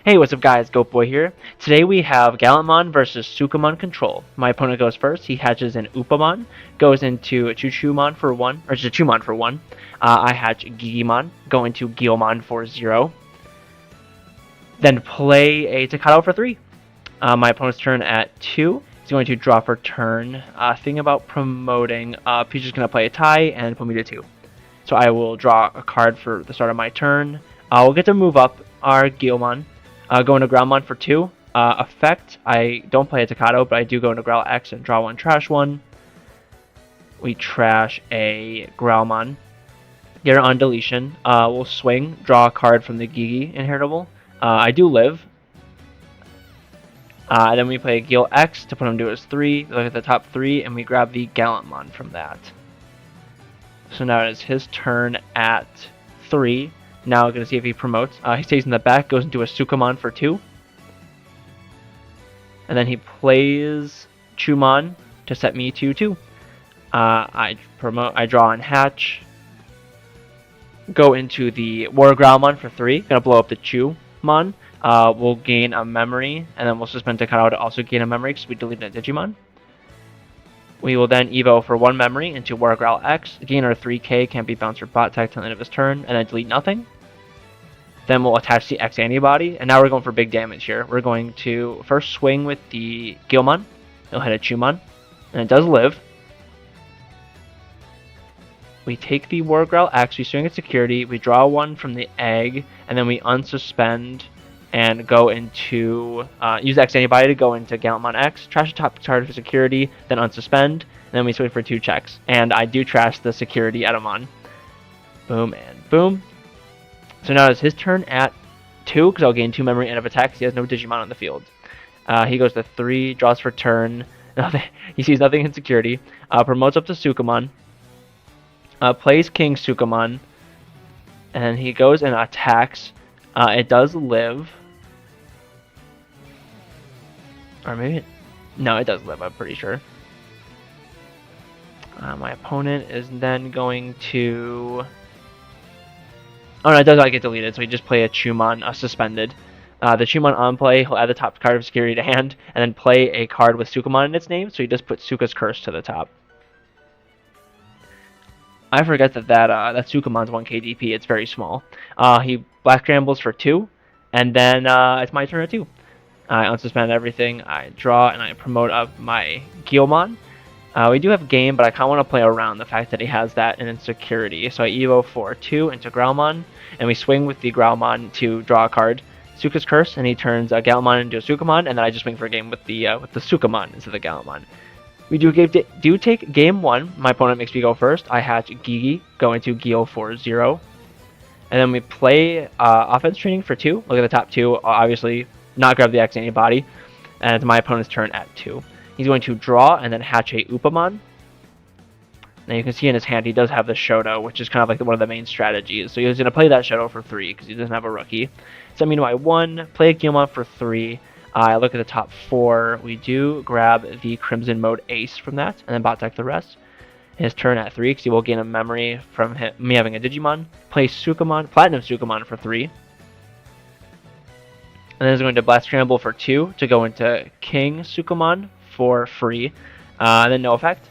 Hey, what's up guys, Goatboy here. Today we have Gallantmon versus Sukamon Control. My opponent goes first, he hatches an Upamon, goes into Chuchumon for 1, or Chachumon for 1. I hatch Gigimon, go into Guilmon for 0. Then play a Takato for 3. My opponent's turn at 2. He's going to draw for turn. Thing about promoting, Peach is going to play a tie and put me to 2. So I will draw a card for the start of my turn. We'll get to move up our Guilmon. Go into Groundmon for 2. Effect, I don't play a Takato, but I do go into Growl X and draw 1, trash 1. We trash a Growlmon. Get her on deletion. We'll swing, draw a card from the Gigi inheritable. I do live. Then we play Gil X to put him to his 3. Look at the top 3, and we grab the Gallantmon from that. So now it is his turn at 3. Now we're going to see if he promotes. He stays in the back, goes into a Sukamon for 2. And then he plays Chumon to set me to 2. I draw and hatch. Go into the War Growlmon for 3. Gonna blow up the Chumon. We'll gain a memory, and then we'll suspend Takato to also gain a memory because we deleted a Digimon. We will then Evo for 1 memory into War Growl X. Gain our 3k, can't be bounced or bot tech till the end of his turn, and then delete nothing. Then we'll attach the X antibody, and now we're going for big damage here. We're going to first swing with the Guilmon. It'll hit a Chumon, and it does live. We take the War Growl X, we swing at security, we draw 1 from the egg, and then we unsuspend and go into, use X antibody to go into Gallantmon X, trash the top card for security, then unsuspend, and then we swing for 2 checks. And I do trash the security Edamon. Boom and boom. So now it's his turn at 2, because I'll gain 2 memory and of attack, because he has no Digimon on the field. He goes to 3, draws for turn, he sees nothing in security, promotes up to Sukamon, plays King Sukamon, and he goes and attacks. It does live. Or maybe... No, it does live, I'm pretty sure. My opponent is then going to... Oh no, it does not get deleted, so he just play a Chumon suspended. The Chumon on play, he'll add the top card of security to hand, and then play a card with Sukamon in its name, so he just puts Suka's Curse to the top. I forget that Sukamon's 1k DP, it's very small. He Black Scrambles for 2, and then it's my turn at 2. I unsuspend everything, I draw, and I promote up my Guilmon. We do have game, but I kind of want to play around the fact that he has that in insecurity. So I Evo for 2 into Growlmon, and we swing with the Growlmon to draw a card. Suka's Curse, and he turns Gallantmon into a Sukamon, and then I just swing for a game with the Sukamon instead of the Gallantmon. We do take game 1. My opponent makes me go first. I hatch Gigi, go into Gil for 0. And then we play offense training for 2. Look at the top 2, obviously not grab the X antibody. And it's my opponent's turn at 2. He's going to draw and then hatch a Upamon. Now you can see in his hand he does have the Shoto, which is kind of like one of the main strategies. So he's going to play that Shoto for 3 because he doesn't have a rookie. Send me to my 1, play a Guilmon for 3. I look at the top 4. We do grab the Crimson Mode Ace from that, and then bot deck the rest. His turn at 3, because he will gain a memory from me having a Digimon. Play Sukamon, Platinum Sukamon for 3. And then he's going to Blast Scramble for 2 to go into King Sukamon for free. And then no effect.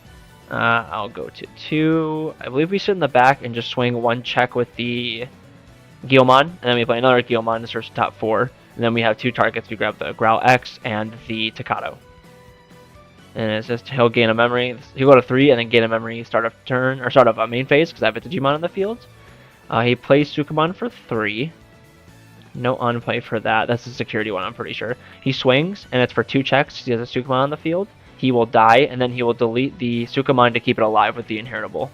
I'll go to 2. I believe we sit in the back and just swing 1 check with the Guilmon, and then we play another Guilmon to search the top 4. And then we have 2 targets. We grab the Growl X and the Takato. And it's just he'll gain a memory. He'll go to 3 and then gain a memory start of turn or start of main phase because I have a Digimon on the field. He plays Sukamon for 3. No unplay for that. That's the security one, I'm pretty sure. He swings and it's for 2 checks. He has a Sukamon on the field. He will die and then he will delete the Sukamon to keep it alive with the inheritable.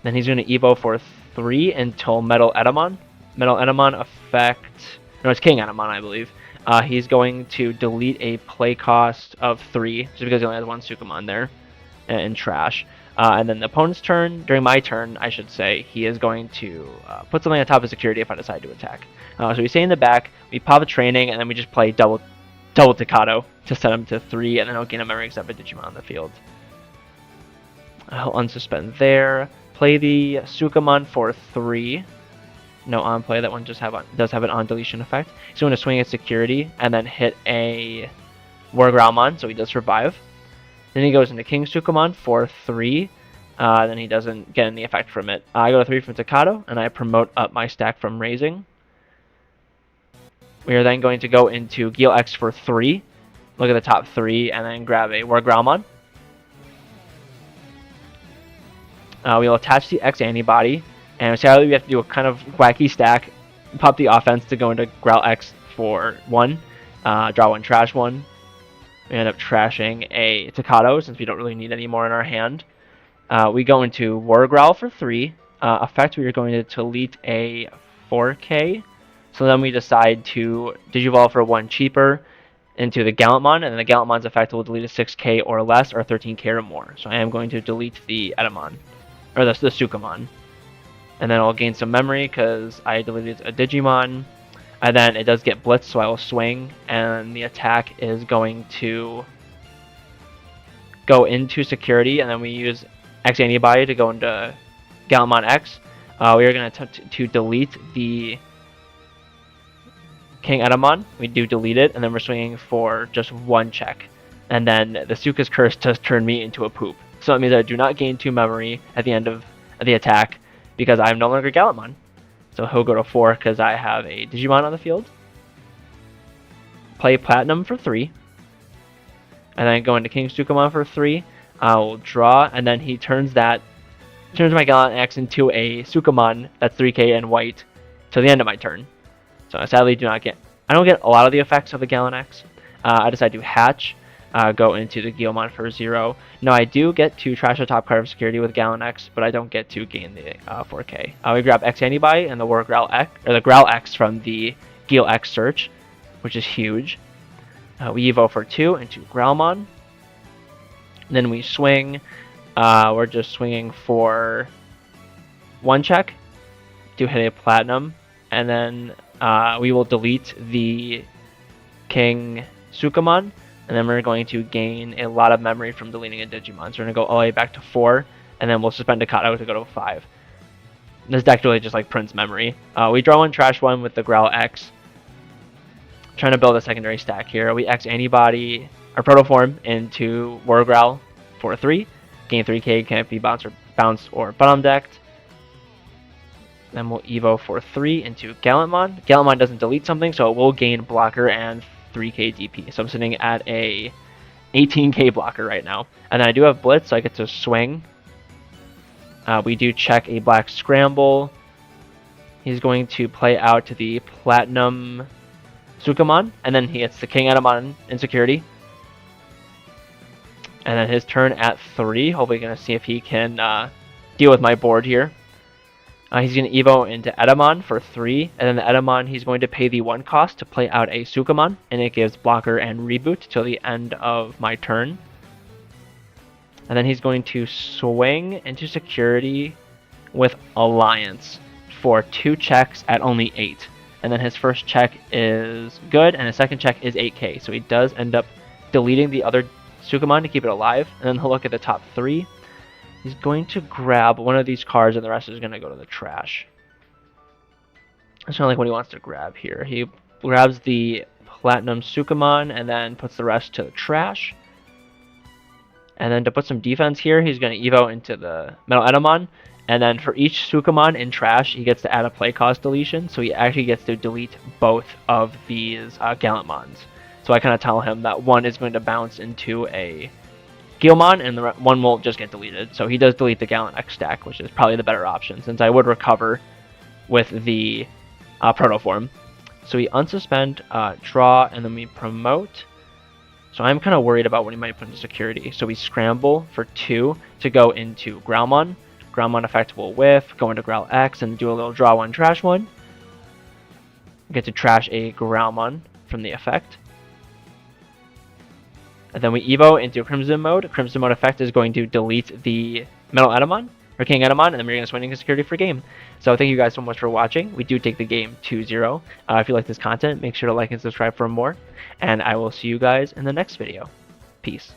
Then he's going to Evo for 3 until Metal Edamon. Metal Edamon effect. No, it's King Edamon, I believe. He's going to delete a play cost of 3, just because he only has 1 Sukamon there, and trash. And then the opponent's turn, during my turn, I should say, he is going to put something on top of security if I decide to attack. So we stay in the back, we pop a training, and then we just play double Takato to set him to 3, and then he'll gain a memory except for Digimon on the field. He'll unsuspend there, play the Sukamon for 3. No on play. That one just does have an on deletion effect. He's going to swing at security and then hit a War Growlmon, so he does survive. Then he goes into King Sukamon for 3. Then he doesn't get any effect from it. I go to 3 from Staccato, and I promote up my stack from Raising. We are then going to go into Gil X for 3. Look at the top 3, and then grab a War Growlmon. We will attach the X antibody, and sadly we have to do a kind of wacky stack. Pop the offense to go into Growl X for 1. Draw 1, trash 1. We end up trashing a Staccato since we don't really need any more in our hand. We go into War Growl for 3. Effect, we are going to delete a 4K. So then we decide to Digivolve for 1 cheaper into the Gallantmon, and then the Gallantmon's effect will delete a 6K or less or 13K or more. So I am going to delete the Edamon, or the Sukamon. And then I'll gain some memory because I deleted a Digimon. And then it does get blitzed, so I will swing, and the attack is going to go into security, and then we use X antibody to go into Gallantmon X. We are going to attempt to delete the King Edamon. We do delete it, and then we're swinging for just 1 check. And then the Suka's Curse does turn me into a poop. So that means I do not gain 2 memory at the end of the attack because I'm no longer Gallantmon. So he'll go to 4 because I have a Digimon on the field. Play Platinum for 3. And then go into King Sukamon for 3. I'll draw, and then he turns my Gallant X into a Sukamon that's 3K and white till the end of my turn. So I sadly I don't get a lot of the effects of the Gallant X. I decide to hatch, go into the Guilmon for 0. Now I do get to trash the top card of security with Gallant X, but I don't get to gain the 4K. We grab X antibody and the War Growl X, or the Growl X from the Gil X search, which is huge. We evo for 2 into Growlmon. Then we swing. We're just swinging for 1 check to hit a Platinum, and then we will delete the King Sukamon, and then we're going to gain a lot of memory from deleting a Digimon. So we're going to go all the way back to 4, and then we'll suspend Staccato to go to 5. This deck really just like prints memory. We draw 1, trash 1 with the Growl X. Trying to build a secondary stack here. We X antibody our Protoform into War Growl for 3. Gain 3K, can't be bounced or bottom decked. Then we'll evo for 3 into Gallantmon. Gallantmon doesn't delete something, so it will gain blocker and 3K DP. So I'm sitting at a 18K blocker right now. And then I do have Blitz, so I get to swing. We do check a black scramble. He's going to play out to the Platinum Sukamon, and then he hits the King Edamon in security. And then his turn at 3. Hopefully going to see if he can deal with my board here. He's going to evo into Edamon for 3, and then the Edamon, he's going to pay the 1 cost to play out a Sukamon, and it gives blocker and reboot till the end of my turn. And then he's going to swing into security with Alliance for 2 checks at only 8. And then his first check is good, and his second check is 8K. So he does end up deleting the other Sukamon to keep it alive. And then he'll look at the top 3. He's going to grab one of these cards, and the rest is going to go to the trash. That's kind of like what he wants to grab here. He grabs the Platinum Sukamon, and then puts the rest to the trash. And then to put some defense here, he's going to evo into the Metal Edamon. And then for each Sukamon in trash, he gets to add a play cost deletion. So he actually gets to delete both of these Gallantmons. So I kind of tell him that one is going to bounce into a Guilmon, and the one will just get deleted. So he does delete the Gallant X stack, which is probably the better option, since I would recover with the Protoform. So we unsuspend, draw, and then we promote. So I'm kind of worried about what he might put into security. So we scramble for 2 to go into Growlmon. Growlmon effect will whiff, go into Growl X, and do a little draw 1, trash 1. Get to trash a Growlmon from the effect. And then we evo into Crimson Mode. Crimson Mode effect is going to delete the Metal Edamon, or King Edamon, and then we're going to swing into security for game. So thank you guys so much for watching. We do take the game 2-0. If you like this content, make sure to like and subscribe for more. And I will see you guys in the next video. Peace.